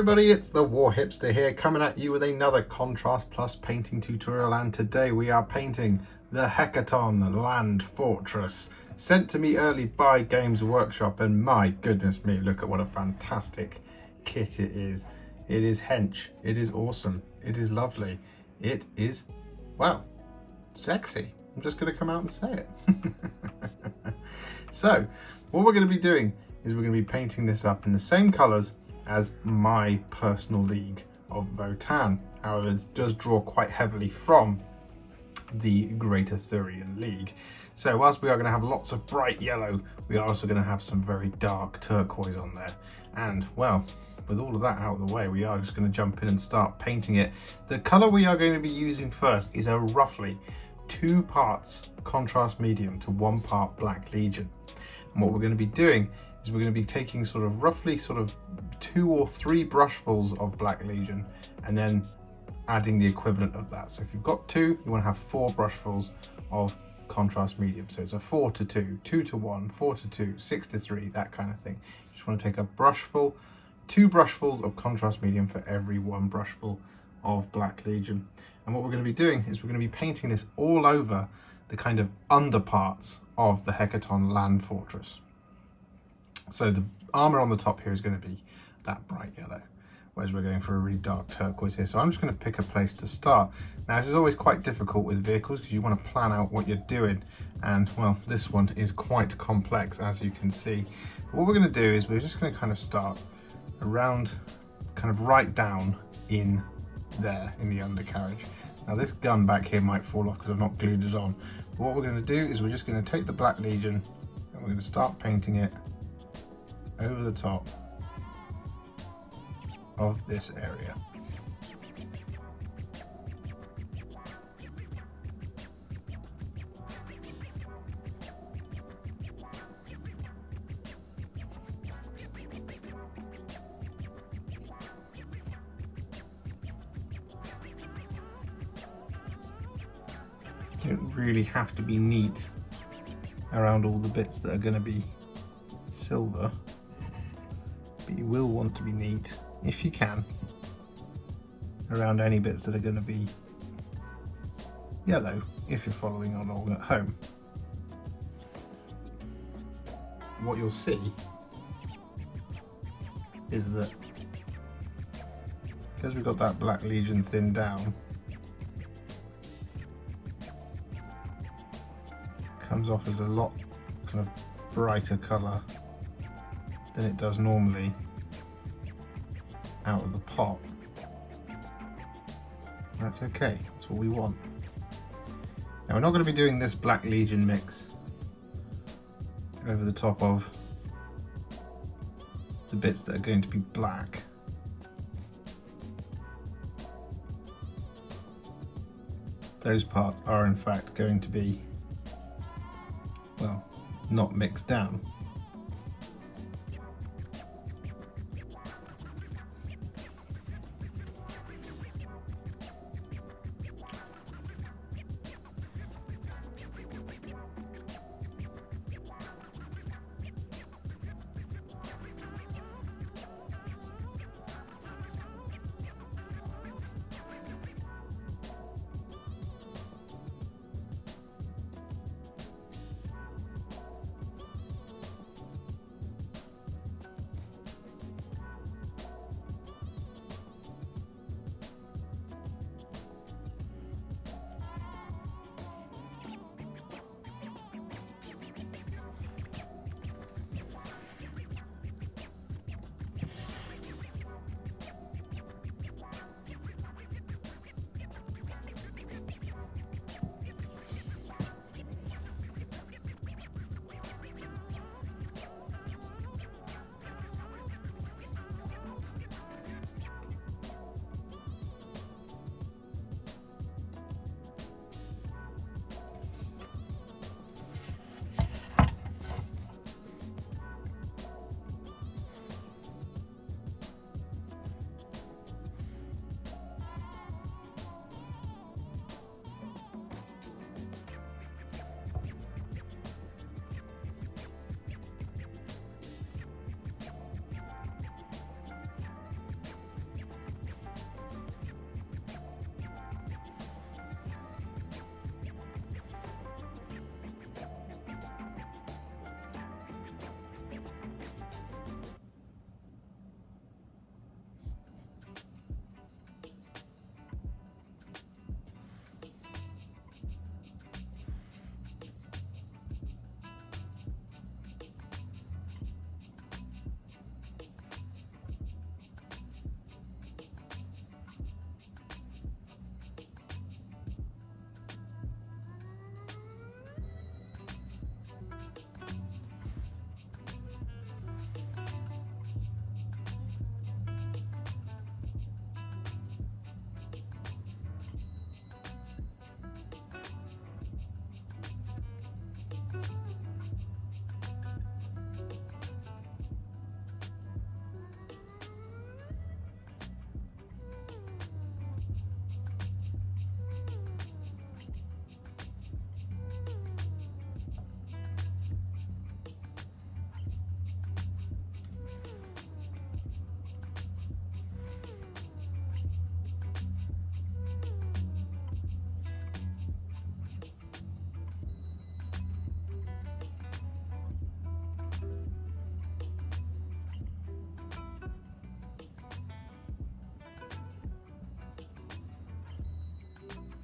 everybody, it's the Warhipster here, coming at you with another Contrast Plus painting tutorial, and today we are painting the Hekaton Land Fortress, sent to me early by Games Workshop, and my goodness me, look at what a fantastic kit it is. It is hench, it is awesome, it is lovely, it is, well, sexy. I'm just going to come out and say it. So, what we're going to be doing is we're going to be painting this up in the same colours as my personal League of Votann. However, it does draw quite heavily from the Greater Thurian League. So whilst we are going to have lots of bright yellow, we are also going to have some very dark turquoise on there. And well, with all of that out of the way, we are just going to jump in and start painting it. The colour we are going to be using first is a roughly 2 parts contrast medium to 1 part Black Legion. And what we're going to be doing is we're going to be taking sort of roughly 2 or 3 brushfuls of Black Legion and then adding the equivalent of that. So if you've got 2, you want to have 4 brushfuls of contrast medium. So it's a 4 to 2, 2 to 1, 4 to 2, 6 to 3, that kind of thing. You just want to take a brushful, 2 brushfuls of contrast medium for every 1 brushful of Black Legion. And what we're going to be doing is we're going to be painting this all over the kind of underparts of the Hekaton Land Fortress. So the armour on the top here is going to be that bright yellow, whereas we're going for a really dark turquoise here. So I'm just going to pick a place to start. Now this is always quite difficult with vehicles because you want to plan out what you're doing, and well, this one is quite complex, as you can see. But what we're going to do is we're just going to kind of start around, kind of right down in there in the undercarriage. Now this gun back here might fall off because I've not glued it on. But what we're going to do is we're just going to take the Black Legion and we're going to start painting it over the top of this area. You don't really have to be neat around all the bits that are going to be silver, but you will want to be neat, if you can, around any bits that are going to be yellow, if you're following along at home. What you'll see is that because we've got that Black Legion thinned down, comes off as a lot kind of brighter colour than it does normally out of the pot. That's okay, that's what we want. Now we're not going to be doing this Black Legion mix over the top of the bits that are going to be black. Those parts are in fact going to be, well, not mixed down.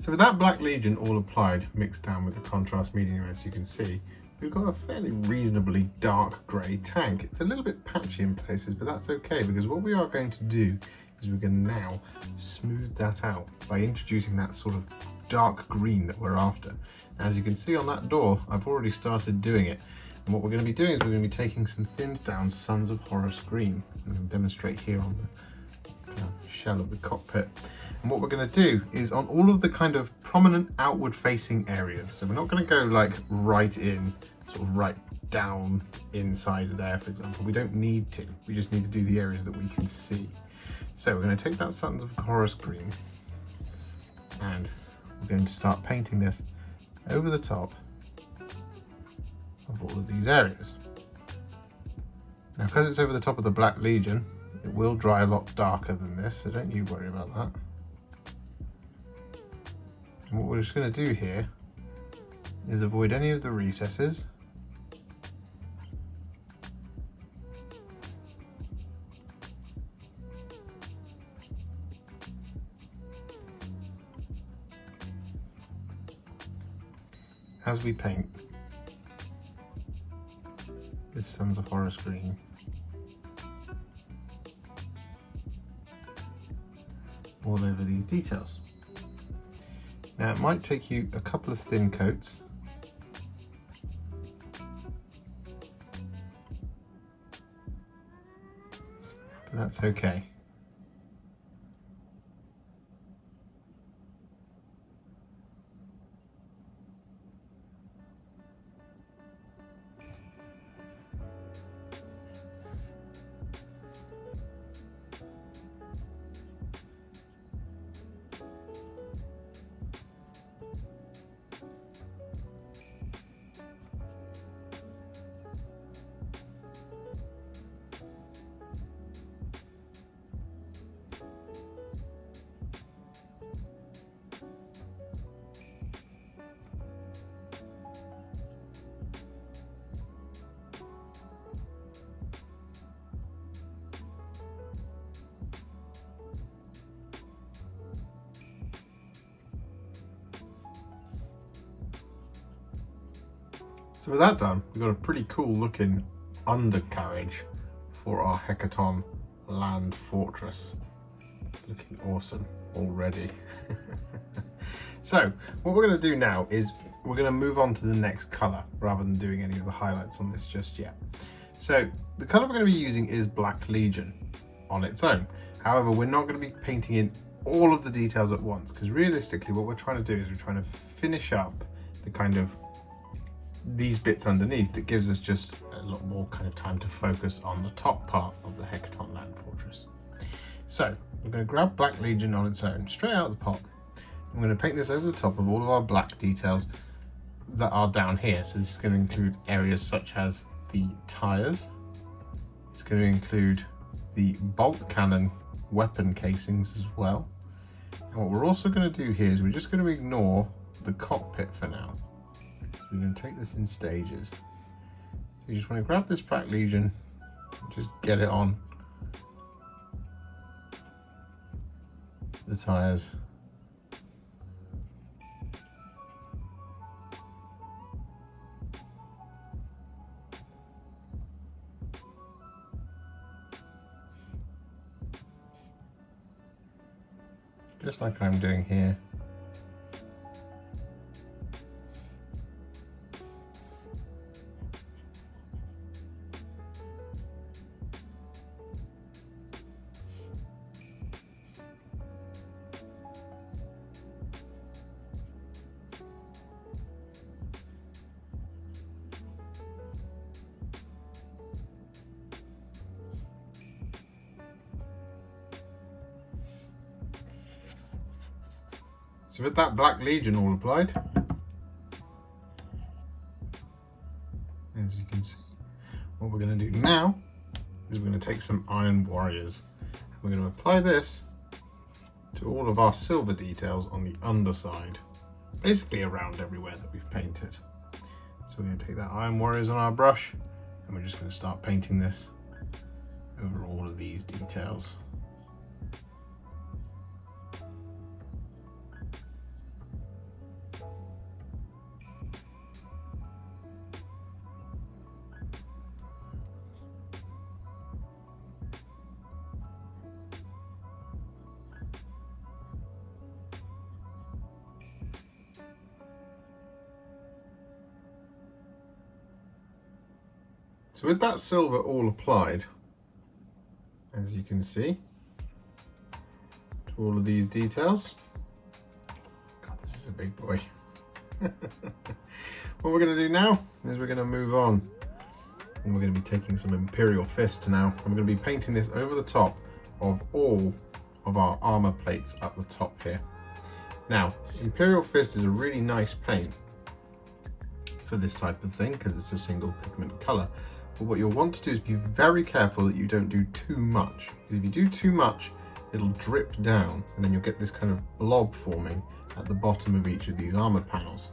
So with that Black Legion all applied, mixed down with the contrast medium, as you can see, we've got a fairly reasonably dark grey tank. It's a little bit patchy in places, but that's okay, because what we are going to do is we're going to now smooth that out by introducing that sort of dark green that we're after. As you can see on that door, I've already started doing it. And what we're going to be doing is we're going to be taking some thinned down Sons of Horus Green. I'm going to demonstrate here on the shell of the cockpit. And what we're going to do is on all of the kind of prominent outward facing areas. So we're not going to go like right in, sort of right down inside there, for example. We don't need to. We just need to do the areas that we can see. So we're going to take that Sons of Horus Green and we're going to start painting this over the top of all of these areas. Now, because it's over the top of the Black Legion, it will dry a lot darker than this, so don't you worry about that. And what we're just going to do here is avoid any of the recesses. As we paint this Sons of Horus Green all over these details. Now it might take you a couple of thin coats, but that's okay. So with that done, we've got a pretty cool looking undercarriage for our Hekaton land fortress. It's looking awesome already. So what we're going to do now is we're going to move on to the next colour rather than doing any of the highlights on this just yet. So the colour we're going to be using is Black Legion on its own. However, we're not going to be painting in all of the details at once, because realistically what we're trying to do is we're trying to finish up the kind of these bits underneath that gives us just a lot more kind of time to focus on the top part of the Hekaton land fortress. So we're going to grab Black Legion on its own, straight out of the pot. I'm going to paint this over the top of all of our black details that are down here. So this is going to include areas such as the tires. It's going to include the bolt cannon weapon casings as well. And what we're also going to do here is we're just going to ignore the cockpit for now. We're going to take this in stages. So you just want to grab this Black Legion, just get it on the tires. Just like I'm doing here. So with that Black Legion all applied, as you can see, what we're going to do now is we're going to take some Iron Warriors. We're going to apply this to all of our silver details on the underside, basically around everywhere that we've painted. So we're going to take that Iron Warriors on our brush and we're just going to start painting this over all of these details. So with that silver all applied, as you can see, to all of these details, God, this is a big boy. What we're going to do now is we're going to move on, and we're going to be taking some Imperial Fist now, and we're going to be painting this over the top of all of our armor plates up the top here. Now, Imperial Fist is a really nice paint for this type of thing because it's a single pigment color. But what you'll want to do is be very careful that you don't do too much. Because if you do too much, it'll drip down and then you'll get this kind of blob forming at the bottom of each of these armor panels.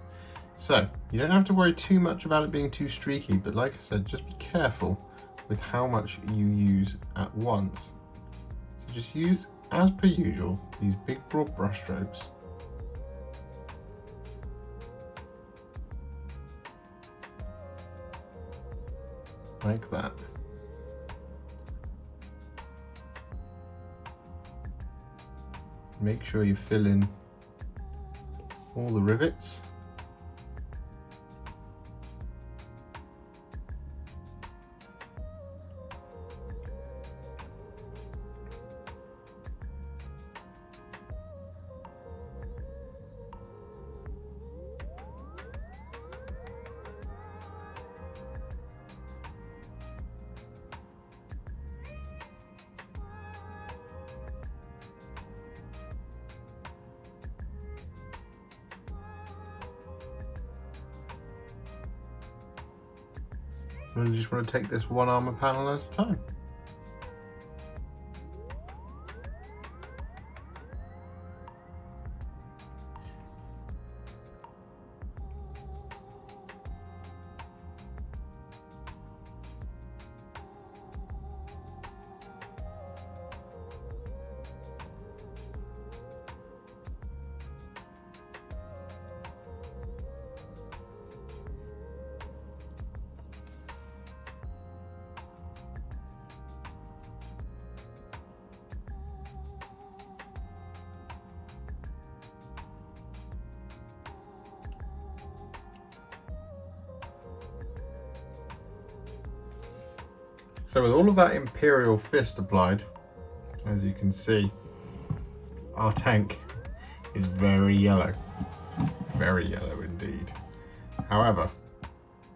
So you don't have to worry too much about it being too streaky, but like I said, just be careful with how much you use at once. So just use, as per usual, these big broad brush strokes. Like that. Make sure you fill in all the rivets. And you just want to take this one armor panel at a time. So with all of that Imperial Fist applied, as you can see, our tank is very yellow indeed. However,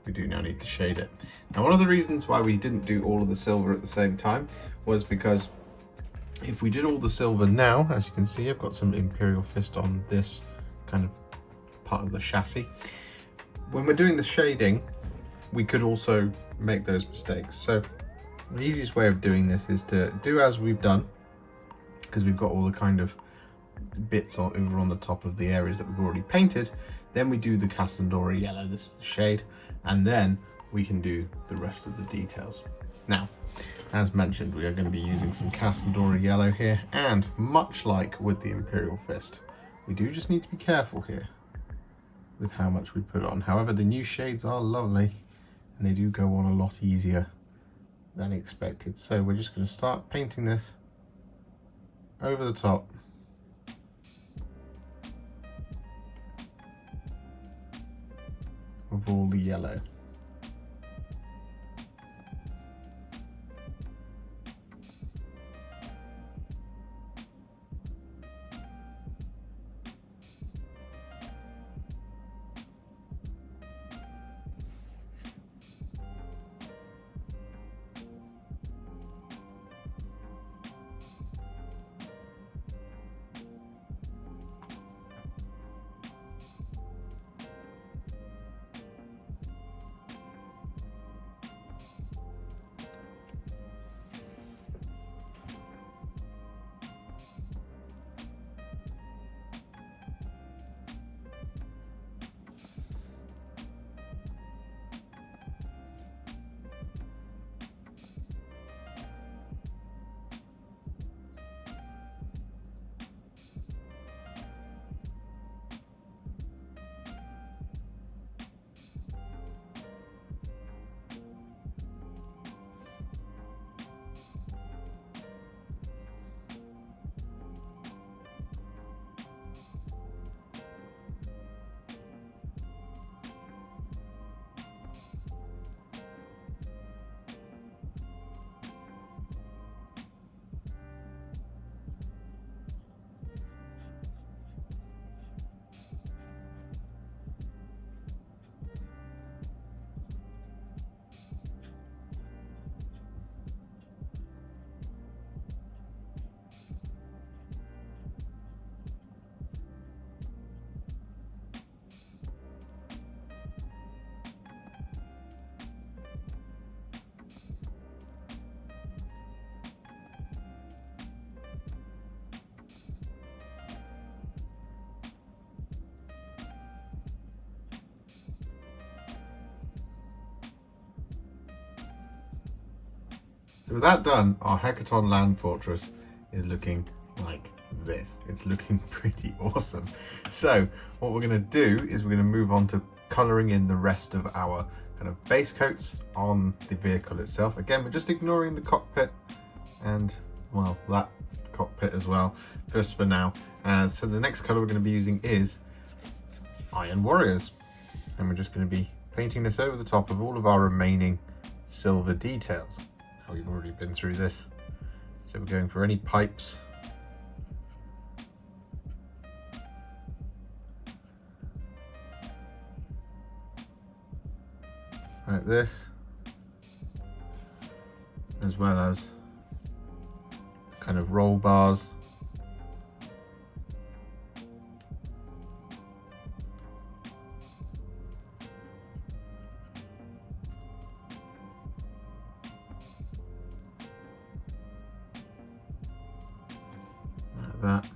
we do now need to shade it. Now, one of the reasons why we didn't do all of the silver at the same time was because if we did all the silver now, as you can see, I've got some Imperial Fist on this kind of part of the chassis. When we're doing the shading, we could also make those mistakes. So the easiest way of doing this is to do as we've done, because we've got all the kind of bits over on the top of the areas that we've already painted. Then we do the Casandora Yellow, this is the shade, and then we can do the rest of the details. Now, as mentioned, we are going to be using some Casandora Yellow here, and much like with the Imperial Fist, we do just need to be careful here with how much we put on. However, the new shades are lovely, and they do go on a lot easier than expected. So we're just going to start painting this over the top of all the yellow. So with that done, our Hekaton land fortress is looking like this. It's looking pretty awesome. So what we're going to do is we're going to move on to colouring in the rest of our kind of base coats on the vehicle itself. Again, we're just ignoring the cockpit and, well, that cockpit as well, just for now. So the next colour we're going to be using is Iron Warriors. And we're just going to be painting this over the top of all of our remaining silver details. Oh, we've already been through this. So we're going for any pipes. Like this. As well as kind of roll bars. That.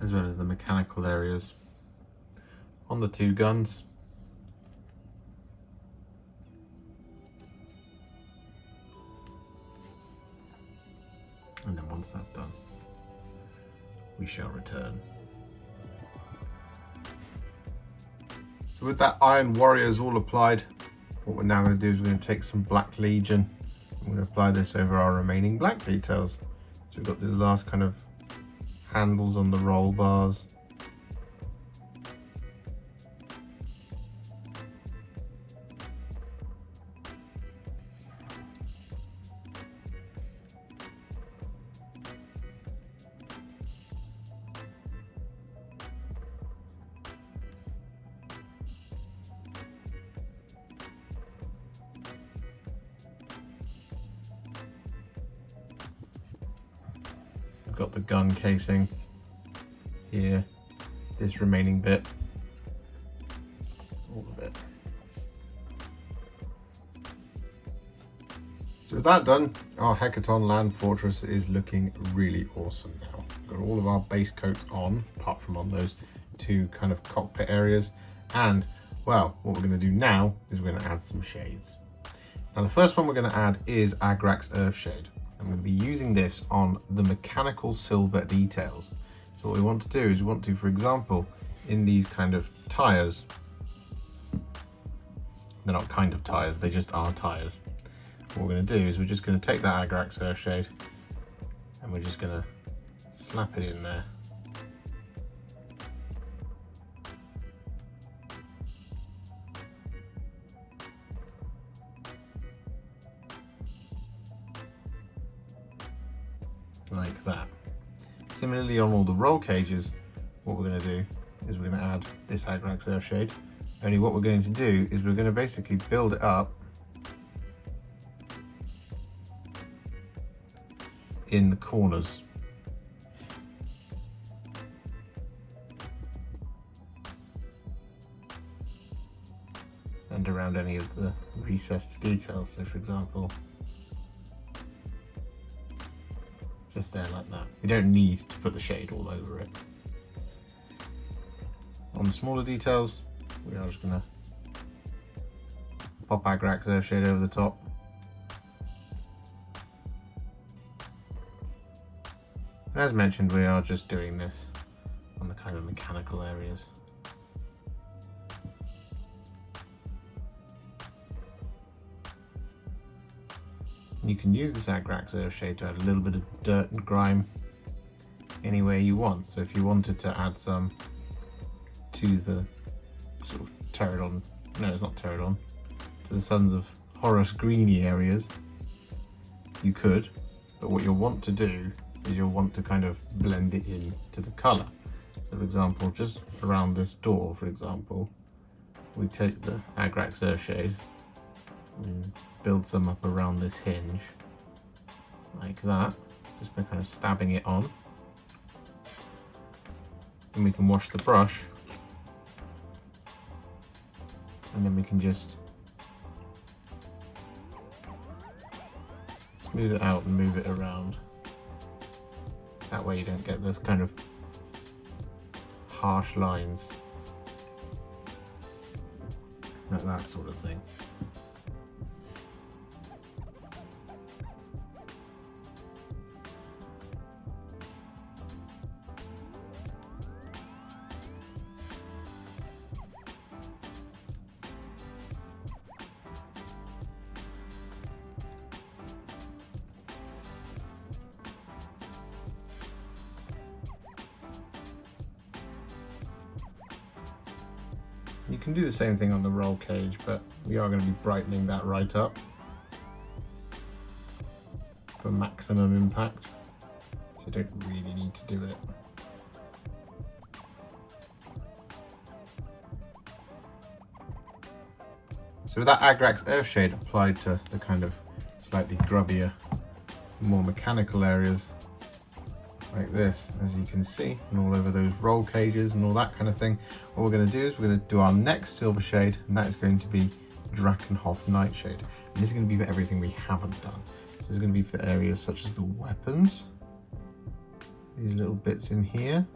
As well as the mechanical areas on the two guns. And then once that's done, we shall return. So with that Iron Warriors all applied, what we're now going to do is we're going to take some Black Legion. I'm going to apply this over our remaining black details. So we've got the last kind of handles on the roll bars. We've got the gun casing here, this remaining bit, all of it. So with that done, our Hekaton land fortress is looking really awesome now. We've got all of our base coats on, apart from on those two kind of cockpit areas. And, well, what we're going to do now is we're going to add some shades. Now the first one we're going to add is Agrax Earthshade. I'm going to be using this on the mechanical silver details. So what we want to do is we want to, for example, in these kind of tyres, they're not kind of tyres, they just are tyres. What we're going to do is we're just going to take that Agrax Earthshade and we're just going to slap it in there. Like that. Similarly on all the roll cages, what we're going to do is we're going to add this Agrax Earthshade. Only what we're going to do is we're going to basically build it up in the corners. And around any of the recessed details. So for example, just there like that. We don't need to put the shade all over it. On the smaller details, we are just going to pop Agrax Earthshade over the top. And as mentioned, we are just doing this on the kind of mechanical areas. And you can use this Agrax Earthshade to add a little bit of dirt and grime anywhere you want. So if you wanted to add some to the sort of Terradon, no, it's not Terradon, to the Sons of Horus greeny areas, you could. But what you'll want to do is you'll want to kind of blend it in to the colour. So for example, just around this door, for example, we take the Agrax Earthshade and build some up around this hinge, like that, just by kind of stabbing it on. And we can wash the brush and then we can just smooth it out and move it around. That way you don't get those kind of harsh lines, like that sort of thing. You can do the same thing on the roll cage, but we are going to be brightening that right up for maximum impact, so you don't really need to do it. So with that Agrax Earthshade applied to the kind of slightly grubbier, more mechanical areas, like this, as you can see, and all over those roll cages and all that kind of thing. What we're going to do is we're going to do our next silver shade, and that is going to be Drakenhof Nightshade. And this is going to be for everything we haven't done. So this is going to be for areas such as the weapons, these little bits in here,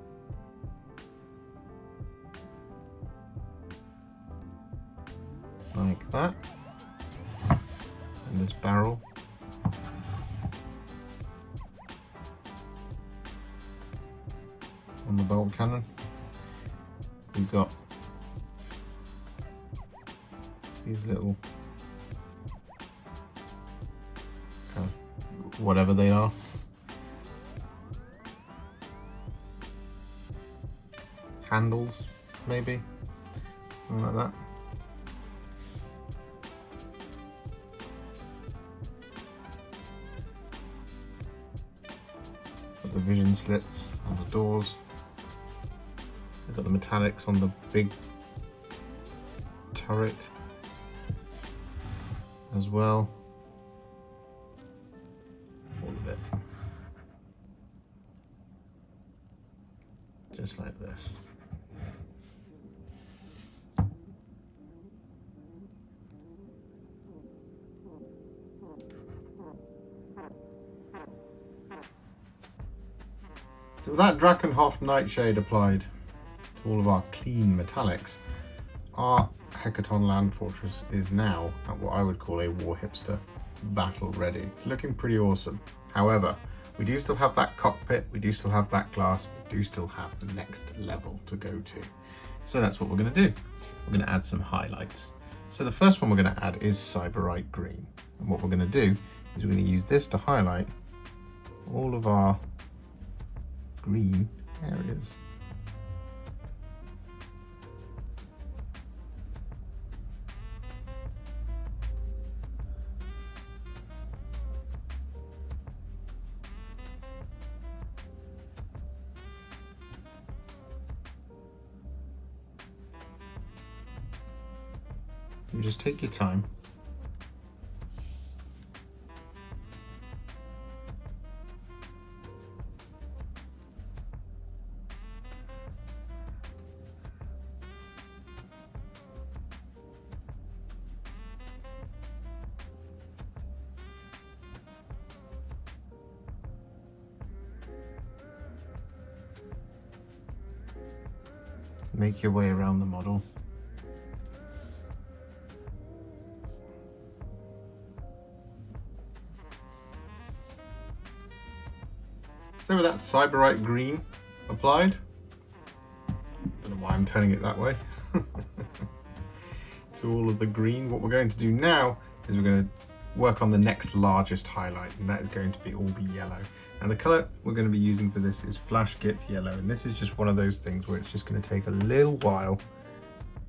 like that, and this barrel. On the bolt cannon, we've got these little whatever they are, handles maybe, something like that. Got the vision slits on the doors. We've got the metallics on the big turret as well. All of it. Just like this. So with that Drakenhof Nightshade applied to all of our clean metallics, our Hekaton Land Fortress is now at what I would call a Warhipster battle ready. It's looking pretty awesome. However, we do still have that cockpit, we do still have that glass, we do still have the next level to go to. So that's what we're going to do. We're going to add some highlights. So the first one we're going to add is Sybarite Green. And what we're going to do is we're going to use this to highlight all of our green areas. And just take your time. Make your way around the model. So with that Sybarite Green applied, don't know why I'm turning it that way, to all of the green, what we're going to do now is we're going to work on the next largest highlight, and that is going to be all the yellow. And the colour we're going to be using for this is Flash Gitz Yellow, and this is just one of those things where it's just going to take a little while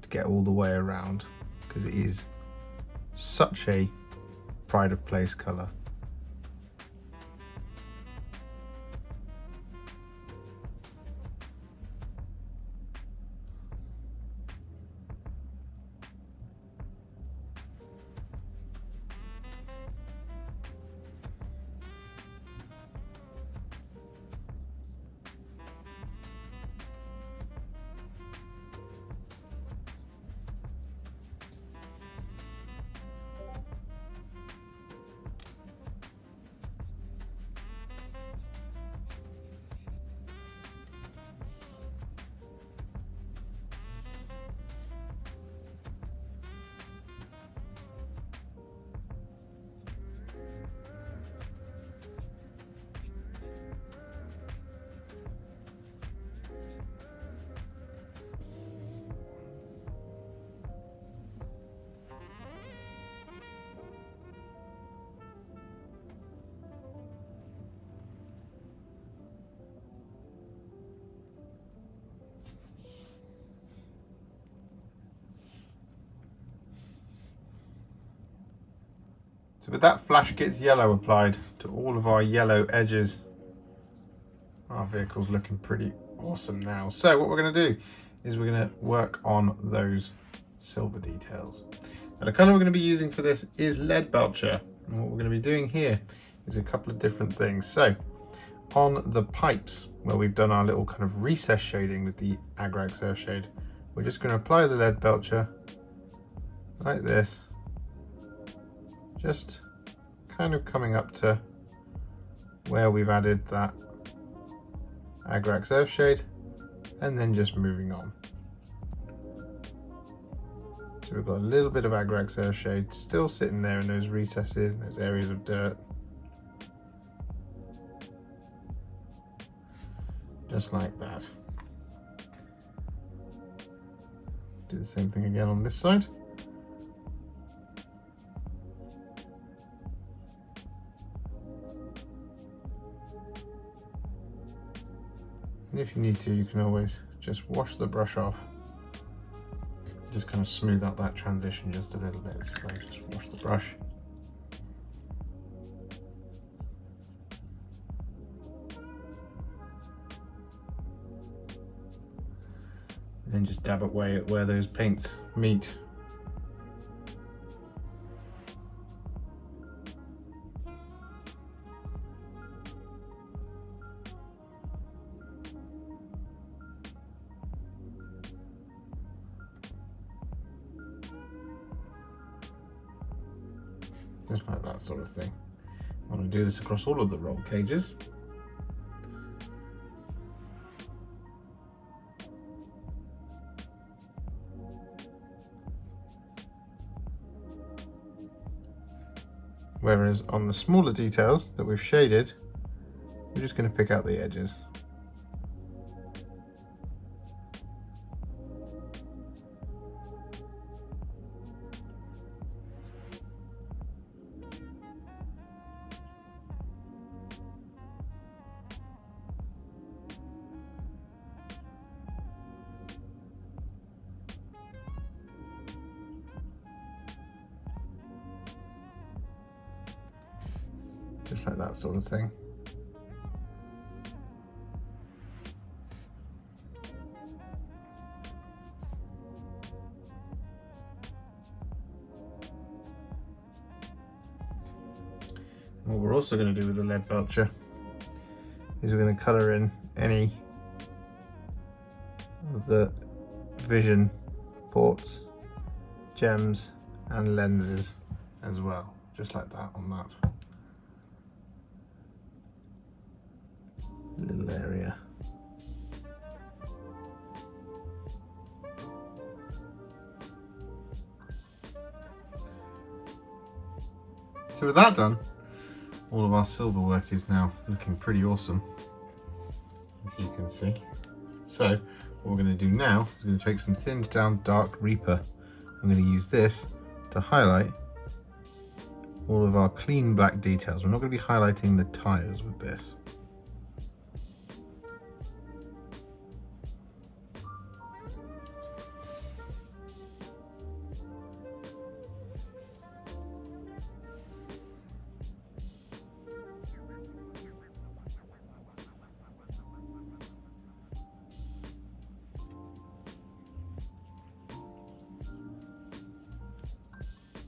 to get all the way around, because it is such a pride of place colour. So with that Flash Gitz Yellow applied to all of our yellow edges, our vehicle's looking pretty awesome now. So what we're going to do is we're going to work on those silver details. Now the colour we're going to be using for this is Leadbelcher, and what we're going to be doing here is a couple of different things. So on the pipes where we've done our little kind of recess shading with the Agrax Earthshade, we're just going to apply the Leadbelcher like this, just kind of coming up to where we've added that Agrax Earthshade, and then just moving on. So we've got a little bit of Agrax Earthshade still sitting there in those recesses, those areas of dirt. Just like that. Do the same thing again on this side. And if you need to, you can always just wash the brush off. Just kind of smooth out that transition just a little bit. So just wash the brush. And then just dab away at where those paints meet. Just like that sort of thing. I want to do this across all of the roll cages. Whereas on the smaller details that we've shaded, we're just going to pick out the edges. Just like that sort of thing. And what we're also going to do with the Leadbelcher is we're going to colour in any of the vision ports, gems and lenses as well, just like that on that little area. So with that done, all of our silver work is now looking pretty awesome, as you can see. So what we're going to do now is going to take some thinned down Dark Reaper. I'm going to use this to highlight all of our clean black details. We're not going to be highlighting the tyres with this.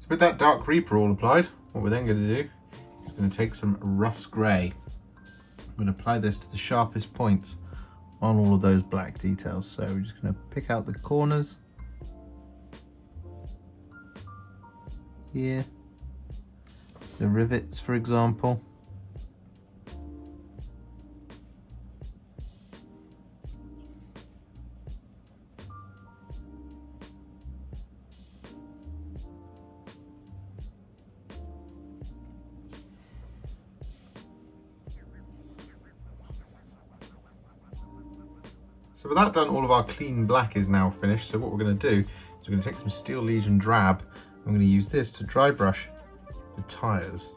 With that Dark Reaper all applied, what we're then going to do is going to take some Russ Grey. I'm going to apply this to the sharpest points on all of those black details. So we're just going to pick out the corners here, the rivets for example. So with that done, all of our clean black is now finished. So what we're going to do is we're going to take some Steel Legion Drab. I'm going to use this to dry brush the tyres.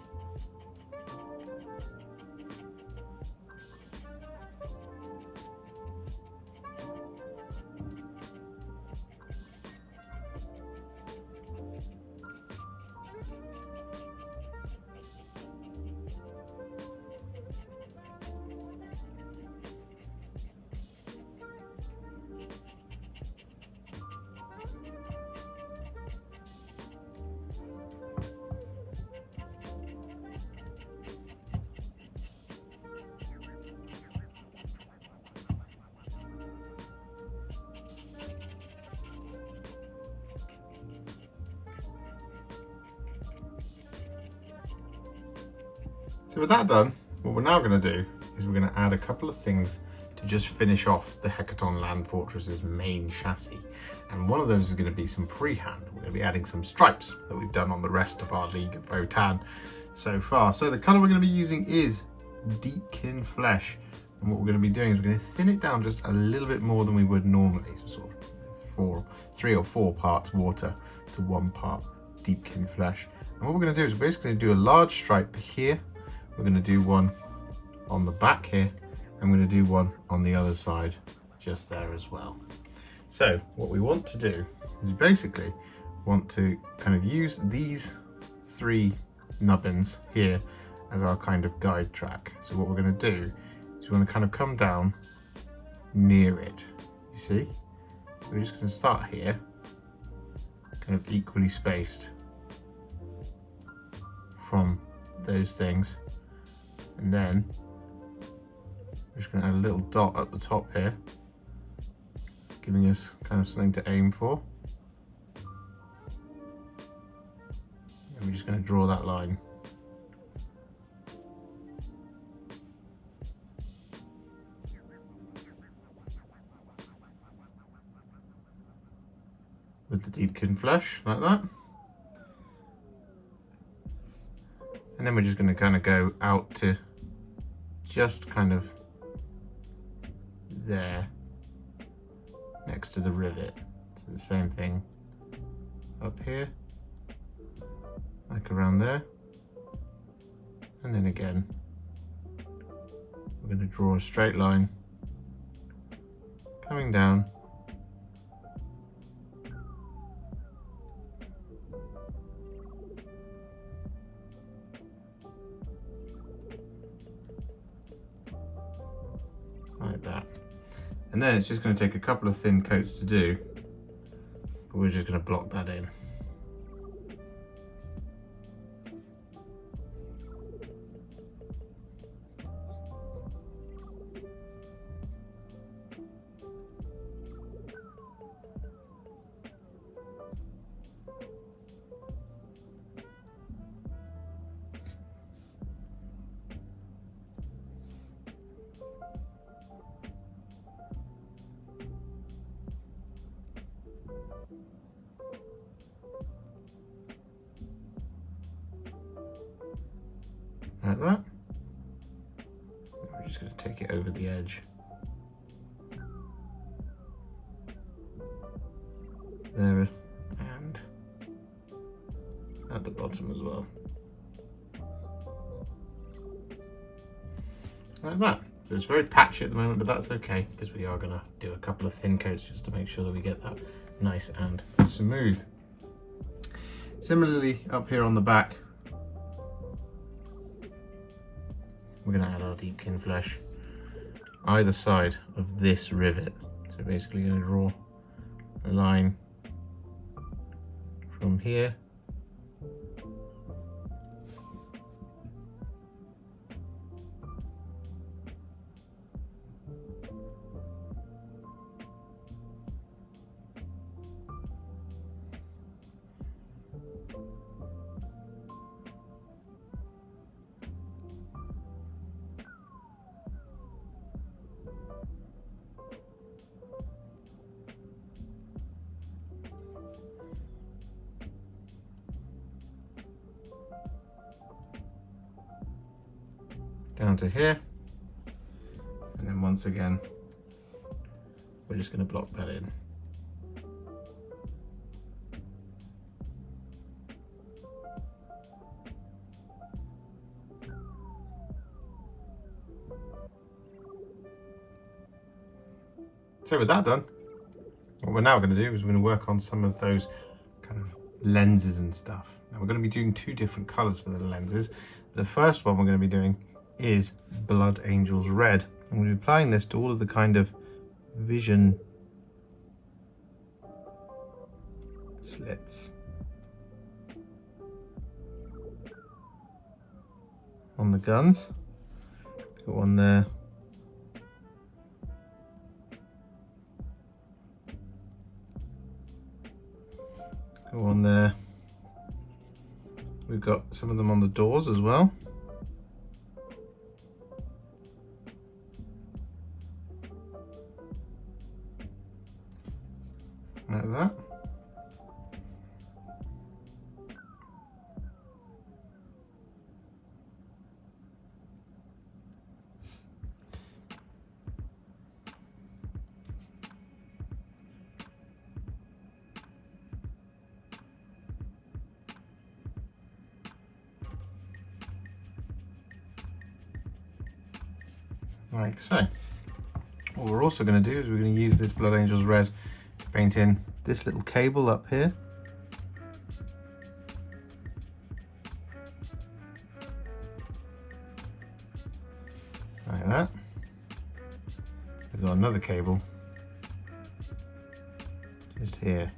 So with that done, what we're now going to do is we're going to add a couple of things to just finish off the Hekaton Land Fortress's main chassis. And one of those is going to be some freehand. We're going to be adding some stripes that we've done on the rest of our League of Votann so far. So the colour we're going to be using is Deepkin Flesh. And what we're going to be doing is we're going to thin it down just a little bit more than we would normally. So sort of 3 or 4 parts water to 1 part Deepkin Flesh. And what we're going to do is we're basically do a large stripe here. We're going to do one on the back here. I'm going to do one on the other side just there as well. So what we want to do is basically want to kind of use these 3 nubbins here as our kind of guide track. So what we're going to do is we want to kind of come down near it. You see? We're just going to start here, kind of equally spaced from those things, and then we're just going to add a little dot at the top here, giving us kind of something to aim for. And we're just going to draw that line. With the Deepkin Flesh, like that. And then we're just going to kind of go out to just kind of there, next to the rivet. So the same thing up here, like around there. And then again, we're going to draw a straight line coming down. Like that. And then it's just going to take a couple of thin coats to do, but we're just going to block that in. Like that. We're just going to take it over the edge. There, and at the bottom as well. Like that. So it's very patchy at the moment, but that's okay, because we are going to do a couple of thin coats just to make sure that we get that nice and smooth. Similarly, up here on the back, we're going to add our Deepkin Flesh either side of this rivet. So basically going to draw a line from here down to here, and then once again we're just going to block that in. So with that done, what we're now going to do is we're going to work on some of those kind of lenses and stuff. Now we're going to be doing 2 different colours for the lenses. The first one we're going to be doing is Blood Angels Red. I'm going to be applying this to all of the kind of vision slits on the guns. Got one there. Got one there. We've got some of them on the doors as well. like that. Like so. What we're also going to do is we're going to use this Blood Angels Red to paint in this little cable up here. Like that. We've got another cable just here.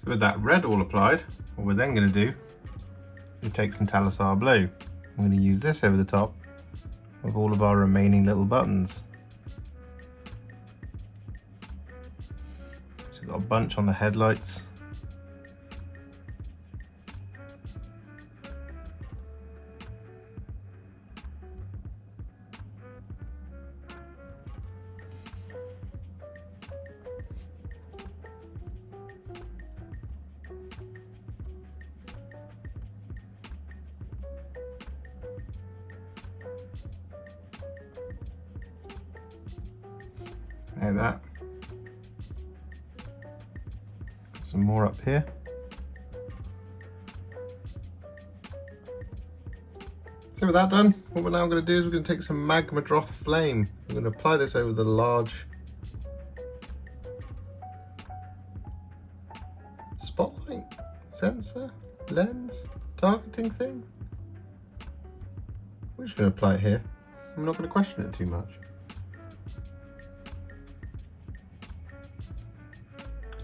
So with that red all applied, what we're then going to do is take some Talassar Blue. I'm going to use this over the top of all of our remaining little buttons. So we've got a bunch on the headlights. Like that. Some more up here. So with that done, what we're now going to do is we're going to take some Magmadroth Flame. We're going to apply this over the large spotlight, sensor, lens, targeting thing. We're just going to apply it here. I'm not going to question it too much.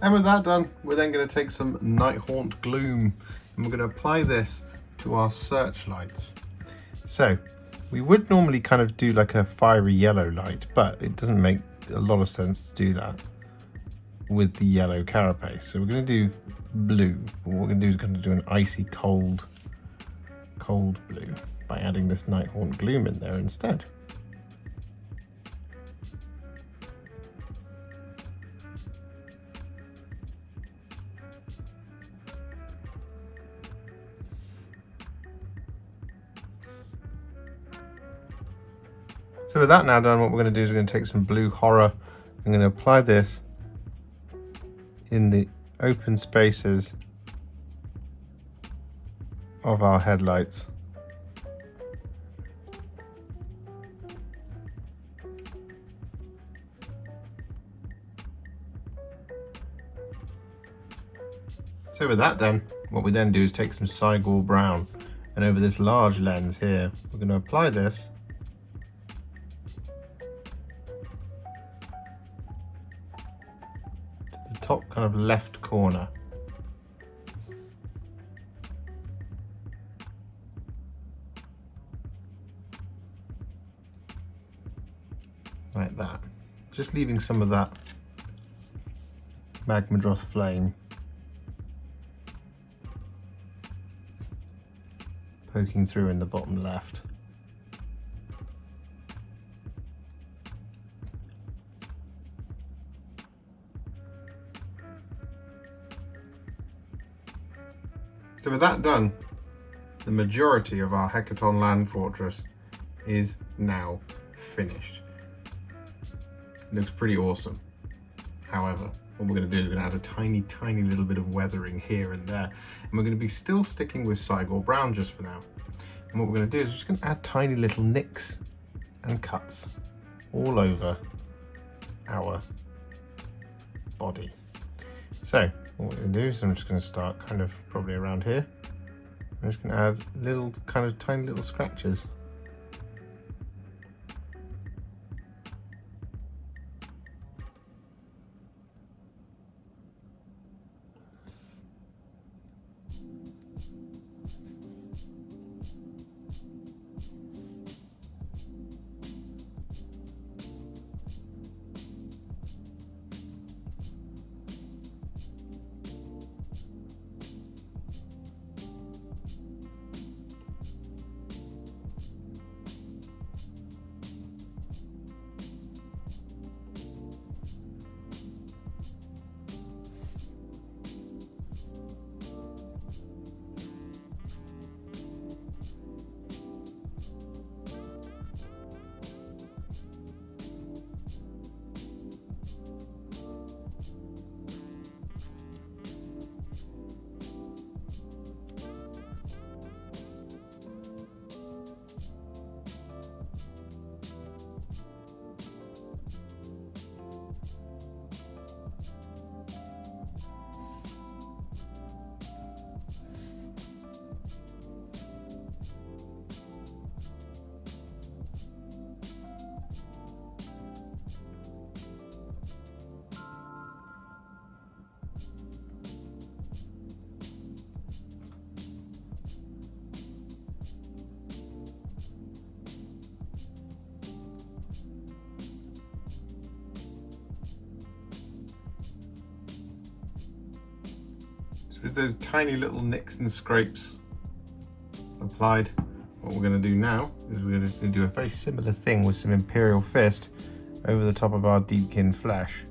And with that done, we're then going to take some Nighthaunt Gloom and we're going to apply this to our searchlights. So we would normally kind of do like a fiery yellow light, but it doesn't make a lot of sense to do that with the yellow carapace. So we're going to do blue. What we're going to do is going to do an icy cold blue by adding this Nighthaunt Gloom in there instead. So with that now done, what we're going to do is we're going to take some blue horror. I'm going to apply this in the open spaces of our headlights. So with that done, what we then do is take some Cygor Brown, and over this large lens here, we're going to apply this top kind of left corner. Like that. Just leaving some of that Magmadroth Flame poking through in the bottom left. So with that done, the majority of our Hekaton land fortress is now finished. It looks pretty awesome. However, what we're going to do is we're going to add a tiny, tiny little bit of weathering here and there. And we're going to be still sticking with Cygor Brown just for now. And what we're going to do is we're just going to add tiny little nicks and cuts all over our body. So what we're going to do is I'm just going to start kind of probably around here. I'm just going to add little kind of tiny little scratches. with those tiny little nicks and scrapes applied, what we're going to do now is we're just going to do a very similar thing with some Imperial Fist over the top of our Deepkin Flesh.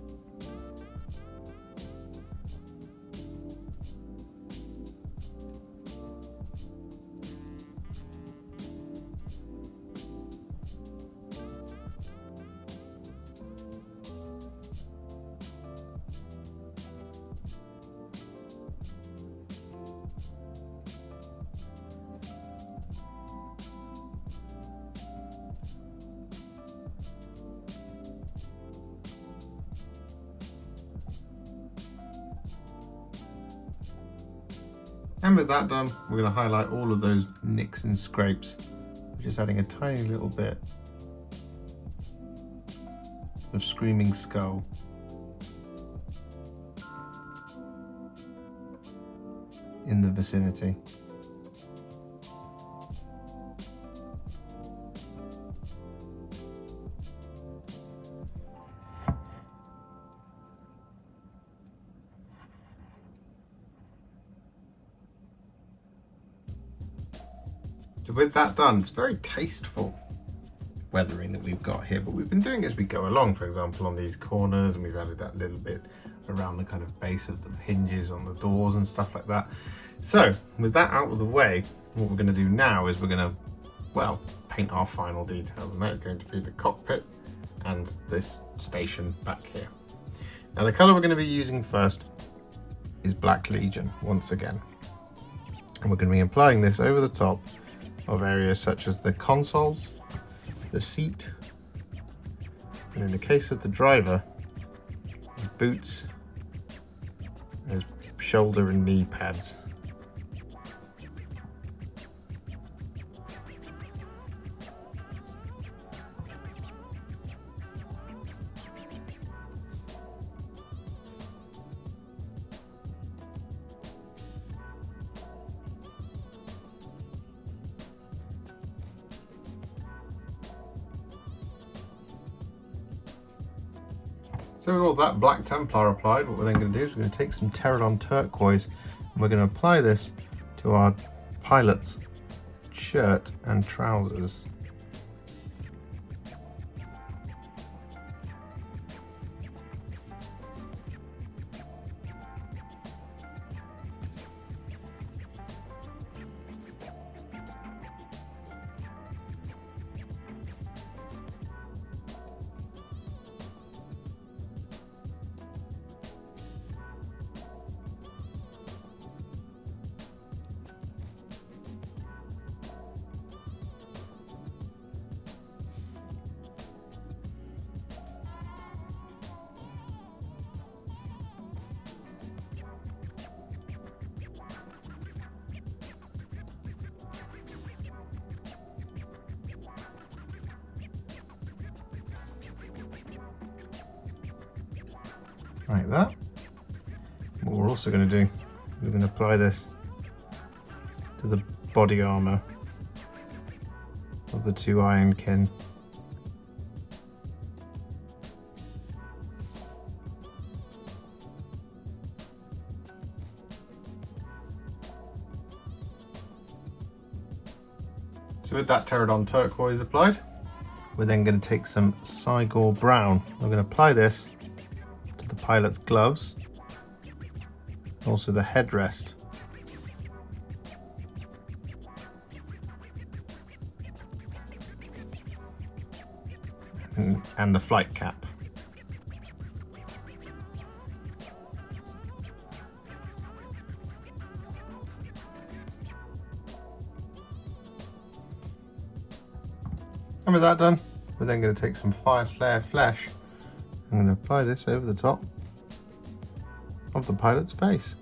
And with that done, we're going to highlight all of those nicks and scrapes, just adding a tiny little bit of Screaming Skull. In the vicinity. So with that done, it's very tasteful weathering that we've got here, but we've been doing as we go along, for example, on these corners, and we've added that little bit around the kind of base of the hinges on the doors and stuff like that. So with that out of the way, what we're going to do now is we're going to, well, paint our final details, and that's going to be the cockpit and this station back here. Now the colour we're going to be using first is Black Legion once again, and we're going to be applying this over the top of areas such as the consoles, the seat, and in the case of the driver, his boots, his shoulder and knee pads. So with all that Black Templar applied, what we're then going to do is we're going to take some Terradon Turquoise and we're going to apply this to our pilot's shirt and trousers. Like that. What we're also going to do, we're going to apply this to the body armour of the two Ironkin. So with that Terradon Turquoise applied, we're then going to take some Cygor Brown. I'm going to apply this to the pilot's gloves, also the headrest. And the flight cap. And with that done, we're then going to take some Fyreslayer Flesh. I'm going to apply this over the top of the pilot's face.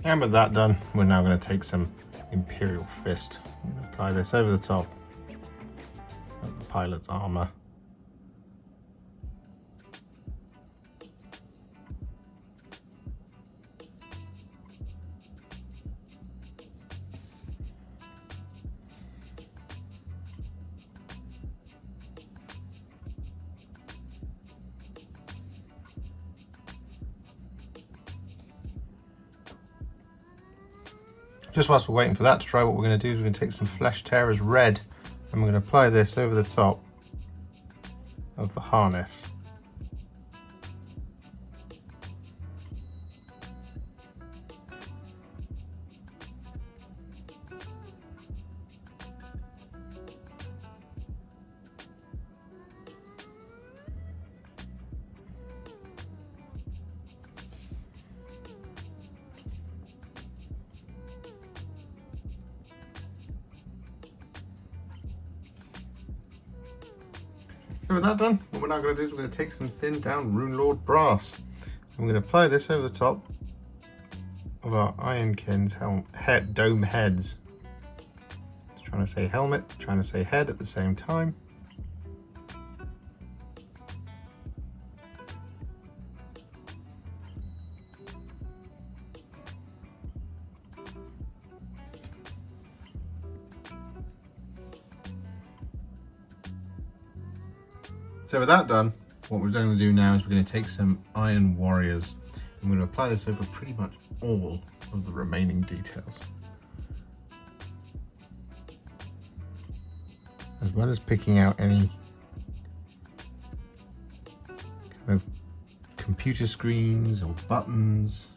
And with that done, we're now going to take some Imperial Fist and apply this over the top of the pilot's armour Just whilst we're waiting for that to dry, what we're going to do is we're going to take some Flesh Tearers Red and we're going to apply this over the top of the harness. So with that done, what we're now going to do is we're going to take some thinned down Runelord Brass. I'm going to apply this over the top of our Ironkind's dome heads. Just trying to say helmet, trying to say head at the same time. So with that done, what we're going to do now is we're going to take some Iron Warriors. I'm going to apply this over pretty much all of the remaining details, as well as picking out any kind of computer screens or buttons.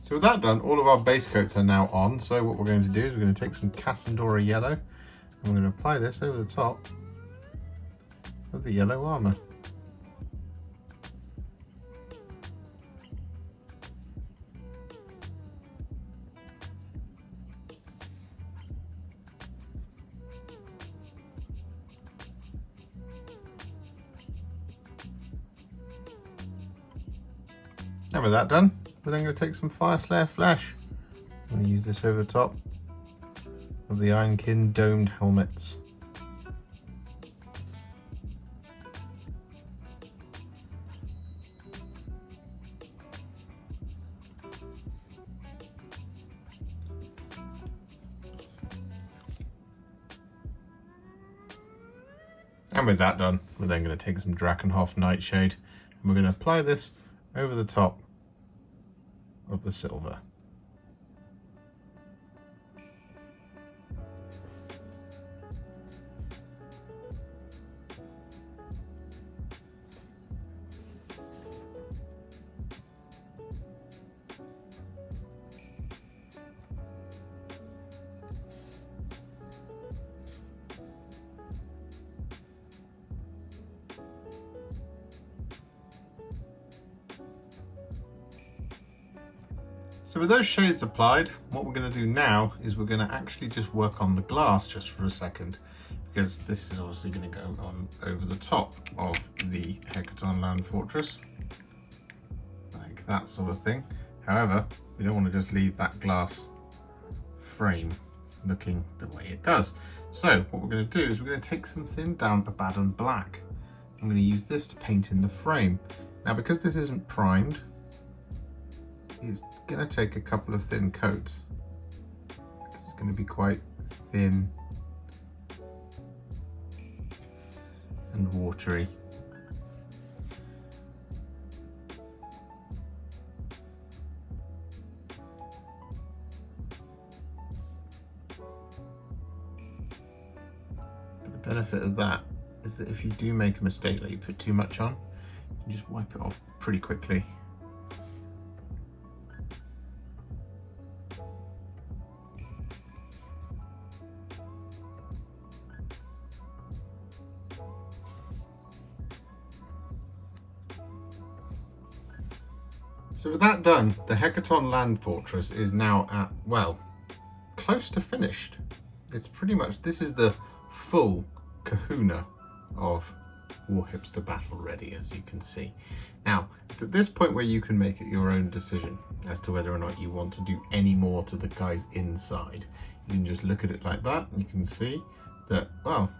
So with that done, all of our base coats are now on. So what we're going to do is we're going to take some Casandora Yellow and we're going to apply this over the top of the yellow armour. And with that done, we're then going to take some Fyreslayer Flesh. I'm going to use this over the top of the Ironkin domed helmets. And with that done, we're then going to take some Drakenhof Nightshade and we're going to apply this over the top of the silver. So with those shades applied, what we're going to do now is we're going to actually just work on the glass just for a second, because this is obviously going to go on over the top of the Hekaton land fortress, like that sort of thing. However, we don't want to just leave that glass frame looking the way it does. So what we're going to do is we're going to take some thinned down Abaddon Black. I'm going to use this to paint in the frame. Now, because this isn't primed, it's going to take a couple of thin coats. It's going to be quite thin and watery. But the benefit of that is that if you do make a mistake, like you put too much on, you can just wipe it off pretty quickly. So with that done, the Hekaton land fortress is now at, well, close to finished. It's pretty much, this is the full kahuna of Warhipster battle ready, as you can see. Now, it's at this point where you can make it your own decision as to whether or not you want to do any more to the guys inside. You can just look at it like that, and you can see that, well,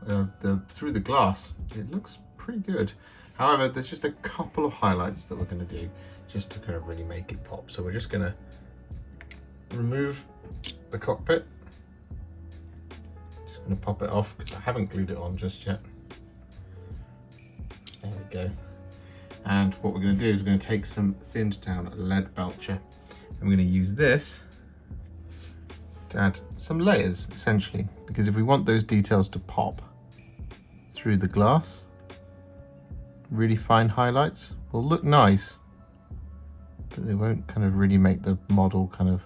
through the glass, it looks pretty good. However, there's just a couple of highlights that we're going to do just to kind of really make it pop. So we're just going to remove the cockpit. Just going to pop it off because I haven't glued it on just yet. There we go. And what we're going to do is we're going to take some thinned down Leadbelcher, and we're going to use this to add some layers, essentially, because if we want those details to pop through the glass, really fine highlights will look nice, but they won't kind of really make the model kind of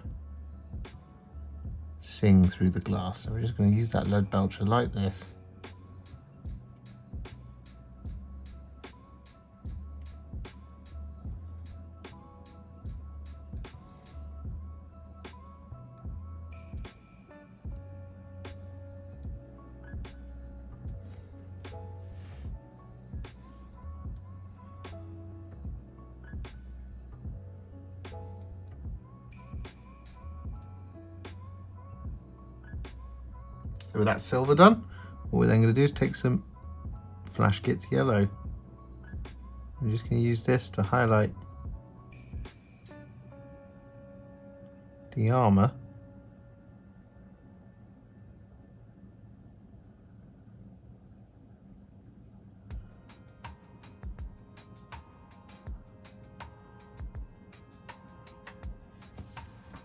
sing through the glass. So we're just going to use that Leadbelcher like this. So with that silver done, what we're then going to do is take some Flash Gitz Yellow. I'm just going to use this to highlight the armour.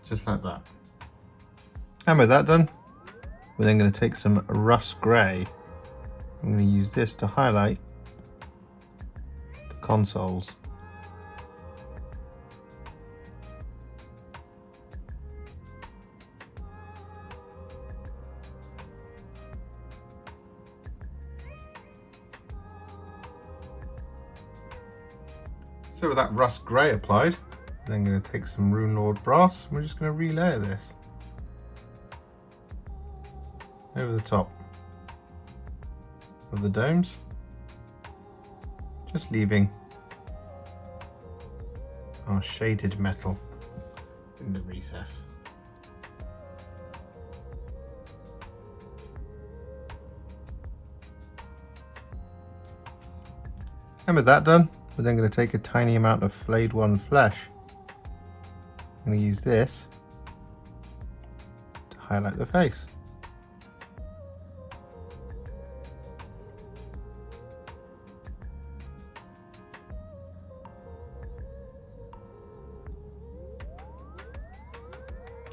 Just like that. And with that done, we're then going to take some Russ Grey. I'm going to use this to highlight the consoles. So with that Russ Grey applied, I'm then going to take some Runelord Brass and we're just going to relayer this over the top of the domes, just leaving our shaded metal in the recess. And with that done, we're then going to take a tiny amount of Flayed One Flesh. I'm going to use this to highlight the face.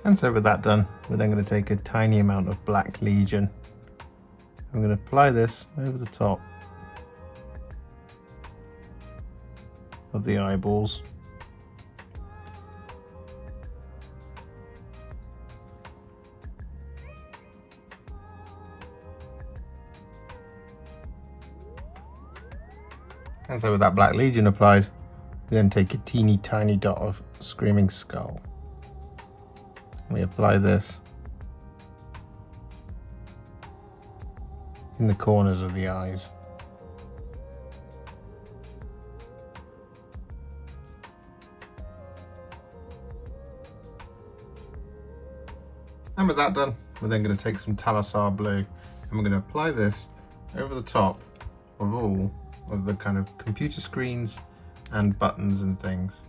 And so with that done, we're then going to take a tiny amount of Black Legion. I'm going to apply this over the top of the eyeballs. And so with that Black Legion applied, we then take a teeny tiny dot of Screaming Skull. We apply this in the corners of the eyes. And with that done, we're then going to take some Talassar Blue and we're going to apply this over the top of all of the kind of computer screens and buttons and things.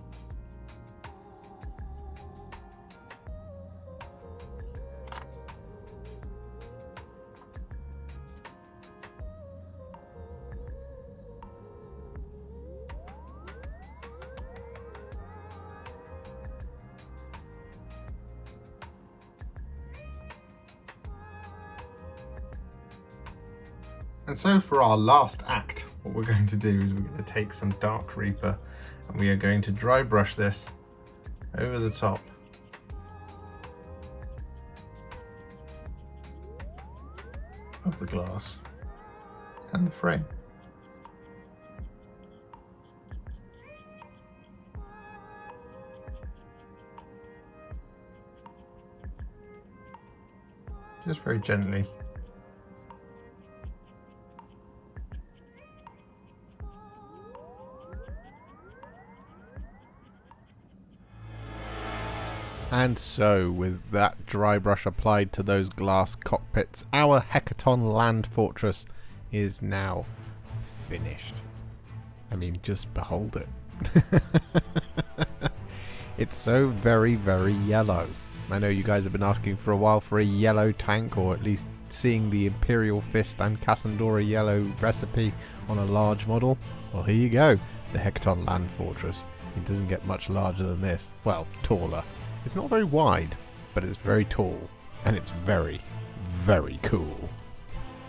And so for our last act, what we're going to do is we're going to take some Dark Reaper and we are going to dry brush this over the top of the glass and the frame. Just very gently. And so, with that dry brush applied to those glass cockpits, our Hekaton land fortress is now finished. I mean, just behold it. It's so very, very yellow. I know you guys have been asking for a while for a yellow tank, or at least seeing the Imperial Fist and Casandora Yellow recipe on a large model. Well, here you go, the Hekaton Land Fortress. It doesn't get much larger than this. Well, taller. It's not very wide, but it's very tall, and it's very, very cool.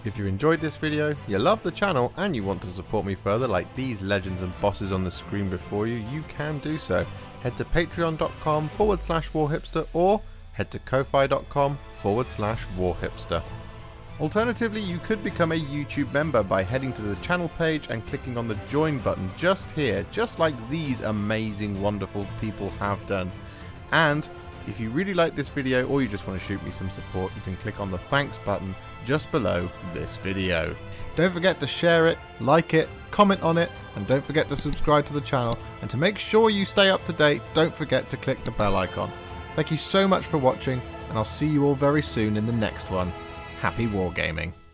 If you enjoyed this video, you love the channel, and you want to support me further like these legends and bosses on the screen before you, you can do so. Head to patreon.com/warhipster or head to ko-fi.com/warhipster. Alternatively, you could become a YouTube member by heading to the channel page and clicking on the join button just here, just like these amazing, wonderful people have done. And if you really like this video or you just want to shoot me some support, you can click on the thanks button just below this video. Don't forget to share it, like it, comment on it, and don't forget to subscribe to the channel. And to make sure you stay up to date, don't forget to click the bell icon. Thank you so much for watching, and I'll see you all very soon in the next one. Happy wargaming.